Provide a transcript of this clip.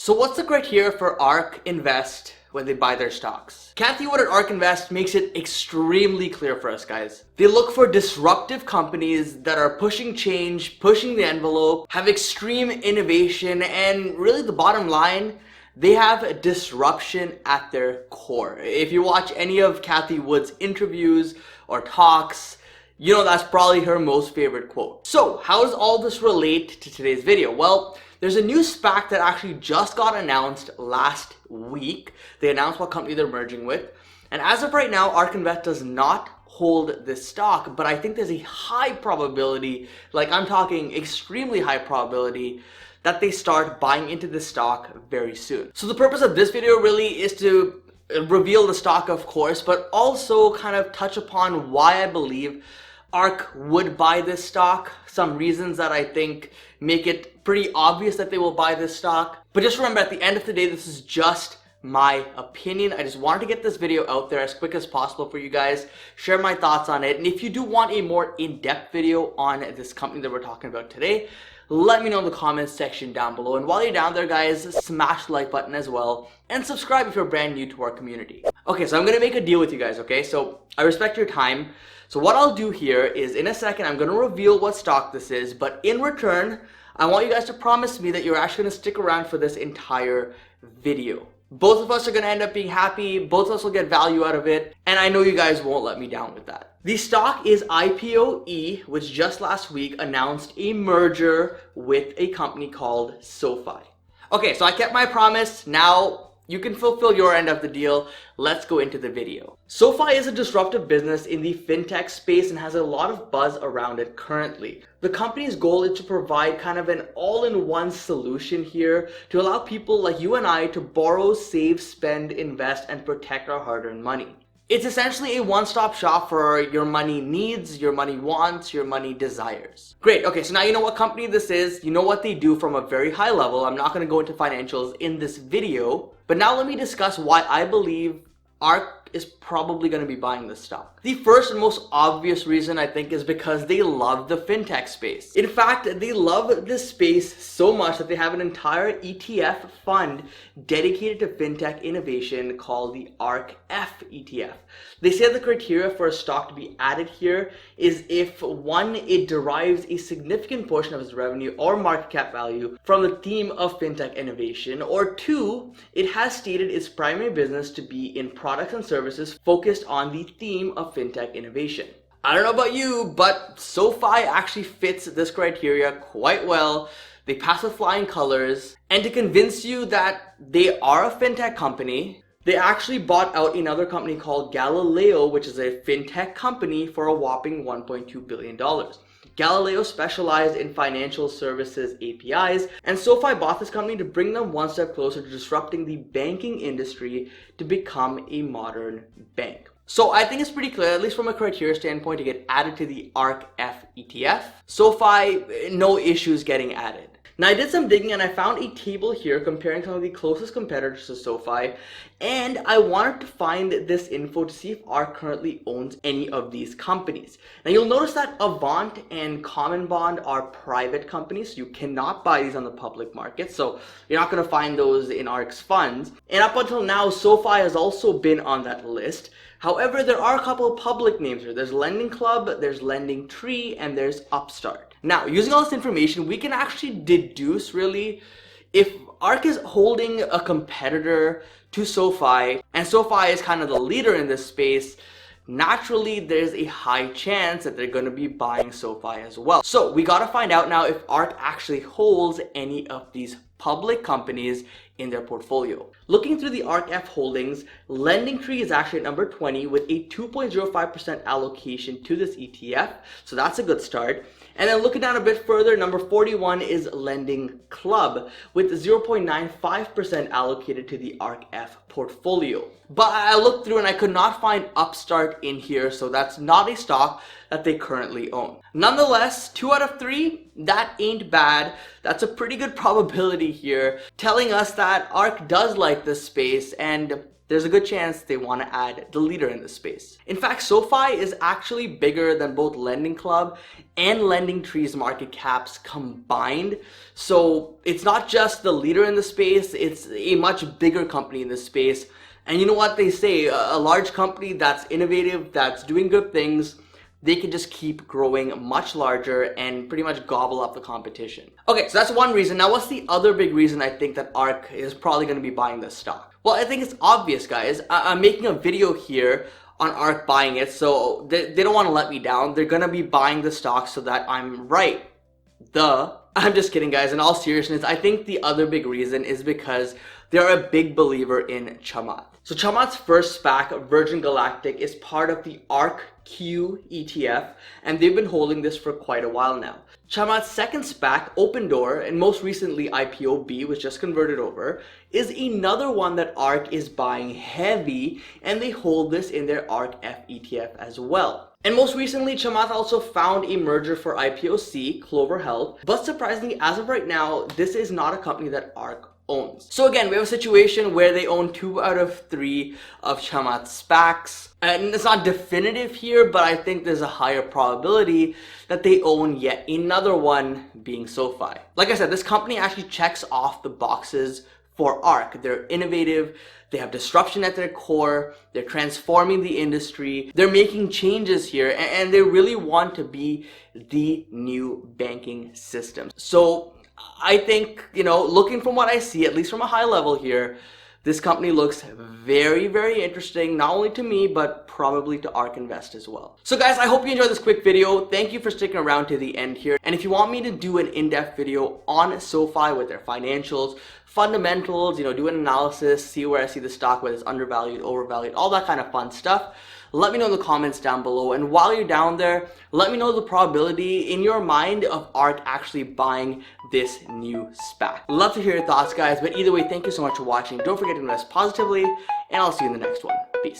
So what's the criteria for Ark Invest when they buy their stocks? Cathie at Ark Invest makes it extremely clear for us, guys. They look for disruptive companies that are pushing change, pushing the envelope, have extreme innovation, and really the bottom line, they have disruption at their core. If you watch any of Cathie Wood's interviews or talks, you know that's probably her most favorite quote. So how does all this relate to today's video? Well, there's a new SPAC that actually just got announced last week. They announced what company they're merging with. And as of right now, Ark Invest does not hold this stock, but I think there's a high probability, like I'm talking extremely high probability, that they start buying into this stock very soon. So the purpose of this video really is to reveal the stock, of course, but also kind of touch upon why I believe Ark would buy this stock, some reasons that I think make it pretty obvious that they will buy this stock. But just remember, at the end of the day, this is just my opinion. I just wanted to get this video out there as quick as possible for you guys, share my thoughts on it. And if you do want a more in-depth video on this company that we're talking about today, let me know in the comments section down below. And while you're down there, guys, smash the like button as well and subscribe if you're brand new to our community. Okay, so I'm gonna make a deal with you guys, okay? So I respect your time. So what I'll do here is in a second, I'm gonna reveal what stock this is, but in return, I want you guys to promise me that you're actually gonna stick around for this entire video. Both of us are gonna end up being happy, both of us will get value out of it, and I know you guys won't let me down with that. The stock is IPOE, which just last week announced a merger with a company called SoFi. Okay, so I kept my promise. Now you can fulfill your end of the deal. Let's go into the video. SoFi is a disruptive business in the fintech space and has a lot of buzz around it currently. The company's goal is to provide kind of an all-in-one solution here to allow people like you and I to borrow, save, spend, invest, and protect our hard-earned money. It's essentially a one-stop shop for your money needs, your money wants, your money desires. Great, okay, so now you know what company this is, you know what they do from a very high level. I'm not gonna go into financials in this video, but now let me discuss why I believe Ark is probably going to be buying this stock. The first and most obvious reason I think is because they love the fintech space. In fact, they love this space so much that they have an entire ETF fund dedicated to fintech innovation called the Ark F ETF. They say the criteria for a stock to be added here is if one, it derives a significant portion of its revenue or market cap value from the theme of fintech innovation, or two, it has stated its primary business to be in products and services focused on the theme of fintech innovation. I don't know about you, but SoFi actually fits this criteria quite well. They pass with flying colors, and to convince you that they are a fintech company, they actually bought out another company called Galileo, which is a fintech company, for a whopping $1.2 billion. Galileo specialized in financial services APIs, and SoFi bought this company to bring them one step closer to disrupting the banking industry to become a modern bank. So I think it's pretty clear, at least from a criteria standpoint, to get added to the Ark F ETF. SoFi, no issues getting added. Now I did some digging and I found a table here comparing some of the closest competitors to SoFi, and I wanted to find this info to see if Ark currently owns any of these companies. Now you'll notice that Avant and Common Bond are private companies, so you cannot buy these on the public market, so you're not going to find those in Ark's funds. And up until now, SoFi has also been on that list. However, there are a couple of public names here. There's Lending Club, there's Lending Tree, and there's Upstart. Now, using all this information, we can actually deduce really if Ark is holding a competitor to SoFi, and SoFi is kind of the leader in this space, naturally there's a high chance that they're going to be buying SoFi as well. So we got to find out now if Ark actually holds any of these public companies in their portfolio. Looking through the Ark F holdings, Lending Tree is actually at number 20 with a 2.05% allocation to this ETF, so that's a good start. And then looking down a bit further, number 41 is Lending Club with 0.95% allocated to the Ark F portfolio. But I looked through and I could not find Upstart in here, so that's not a stock that they currently own. Nonetheless, 2 out of 3, that ain't bad. That's a pretty good probability here, telling us that Ark does like this space and there's a good chance they want to add the leader in the space. In fact, SoFi is actually bigger than both Lending Club and Lending Tree's market caps combined. So it's not just the leader in the space, it's a much bigger company in the space. And you know what they say, a large company that's innovative, that's doing good things, they can just keep growing much larger and pretty much gobble up the competition. Okay, so that's one reason. Now, what's the other big reason I think that Ark is probably going to be buying this stock? Well, I think it's obvious, guys. I'm making a video here on Ark buying it, so they don't want to let me down. They're going to be buying the stock so that I'm right. I'm just kidding, guys. In all seriousness, I think the other big reason is because they're a big believer in Chamath. So Chamath's first SPAC, Virgin Galactic, is part of the Ark Q ETF, and they've been holding this for quite a while now. Chamath's second SPAC, Open Door, and most recently IPOE, which just converted over, is another one that Ark is buying heavy, and they hold this in their Ark F ETF as well. And most recently, Chamath also found a merger for IPOC, Clover Health, but surprisingly, as of right now, this is not a company that Ark owns. So again, we have a situation where they own 2 out of 3 of Chamath's SPACs. And it's not definitive here, but I think there's a higher probability that they own yet another one, being SoFi. Like I said, this company actually checks off the boxes for Ark. They're innovative, they have disruption at their core, they're transforming the industry, they're making changes here, and they really want to be the new banking system. So I think, looking from what I see, at least from a high level here, this company looks very, very interesting, not only to me, but probably to Ark Invest as well. So guys, I hope you enjoyed this quick video. Thank you for sticking around to the end here. And if you want me to do an in-depth video on SoFi with their financials, fundamentals, do an analysis, see where I see the stock, whether it's undervalued, overvalued, all that kind of fun stuff, let me know in the comments down below. And while you're down there, let me know the probability in your mind of Ark actually buying this new SPAC. Love to hear your thoughts, guys. But either way, thank you so much for watching. Don't forget to invest positively, and I'll see you in the next one. Peace.